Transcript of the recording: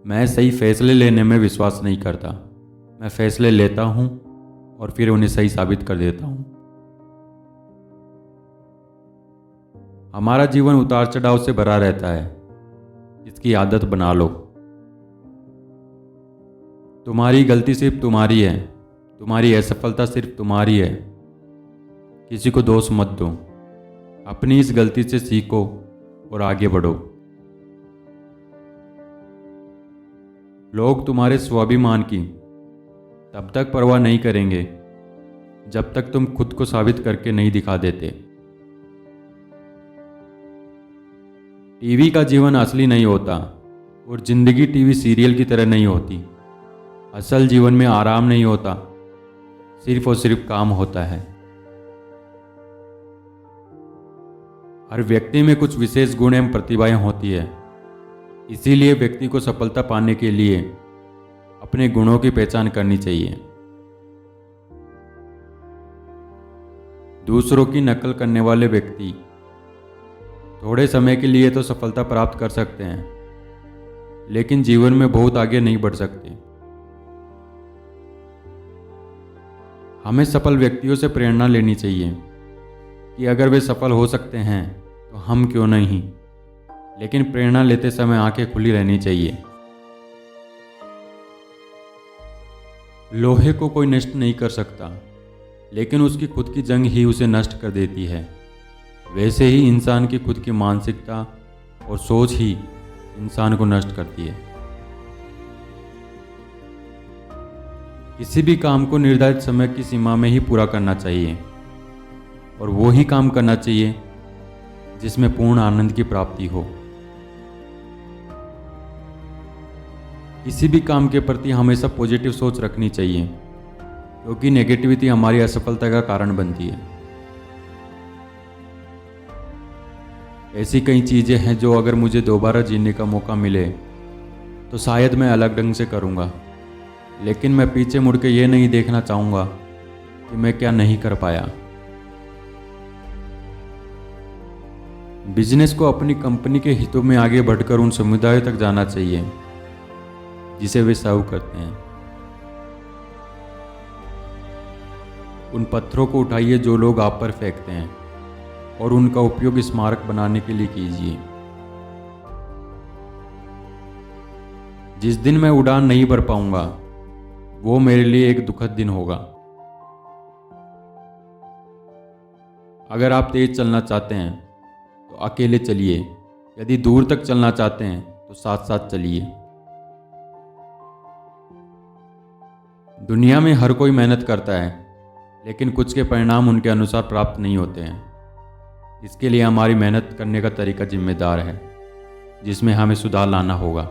मैं सही फैसले लेने में विश्वास नहीं करता। मैं फैसले लेता हूँ और फिर उन्हें सही साबित कर देता हूँ। हमारा जीवन उतार चढ़ाव से भरा रहता है, इसकी आदत बना लो। तुम्हारी गलती सिर्फ तुम्हारी है, तुम्हारी असफलता सिर्फ तुम्हारी है। किसी को दोष मत दो, अपनी इस गलती से सीखो और आगे बढ़ो। लोग तुम्हारे स्वाभिमान की तब तक परवाह नहीं करेंगे जब तक तुम खुद को साबित करके नहीं दिखा देते। टीवी का जीवन असली नहीं होता और जिंदगी टीवी सीरियल की तरह नहीं होती। असल जीवन में आराम नहीं होता, सिर्फ और सिर्फ काम होता है। हर व्यक्ति में कुछ विशेष गुण एवं प्रतिभाएं होती है, इसीलिए व्यक्ति को सफलता पाने के लिए अपने गुणों की पहचान करनी चाहिए। दूसरों की नकल करने वाले व्यक्ति थोड़े समय के लिए तो सफलता प्राप्त कर सकते हैं, लेकिन जीवन में बहुत आगे नहीं बढ़ सकते। हमें सफल व्यक्तियों से प्रेरणा लेनी चाहिए कि अगर वे सफल हो सकते हैं तो हम क्यों नहीं। लेकिन प्रेरणा लेते समय आंखें खुली रहनी चाहिए। लोहे को कोई नष्ट नहीं कर सकता, लेकिन उसकी खुद की जंग ही उसे नष्ट कर देती है। वैसे ही इंसान की खुद की मानसिकता और सोच ही इंसान को नष्ट करती है। किसी भी काम को निर्धारित समय की सीमा में ही पूरा करना चाहिए और वो ही काम करना चाहिए जिसमें पूर्ण आनंद की प्राप्ति हो। किसी भी काम के प्रति हमेशा पॉजिटिव सोच रखनी चाहिए, क्योंकि नेगेटिविटी हमारी असफलता का कारण बनती है। ऐसी कई चीज़ें हैं जो अगर मुझे दोबारा जीने का मौका मिले तो शायद मैं अलग ढंग से करूँगा, लेकिन मैं पीछे मुड़ के ये नहीं देखना चाहूँगा कि मैं क्या नहीं कर पाया। बिजनेस को अपनी कंपनी के हितों में आगे बढ़कर उन समुदायों तक जाना चाहिए जिसे वे सर्व करते हैं। उन पत्थरों को उठाइए जो लोग आप पर फेंकते हैं और उनका उपयोग स्मारक बनाने के लिए कीजिए। जिस दिन मैं उड़ान नहीं भर पाऊंगा वो मेरे लिए एक दुखद दिन होगा। अगर आप तेज चलना चाहते हैं तो अकेले चलिए, यदि दूर तक चलना चाहते हैं तो साथ साथ चलिए। दुनिया में हर कोई मेहनत करता है, लेकिन कुछ के परिणाम उनके अनुसार प्राप्त नहीं होते हैं। इसके लिए हमारी मेहनत करने का तरीका जिम्मेदार है, जिसमें हमें सुधार लाना होगा।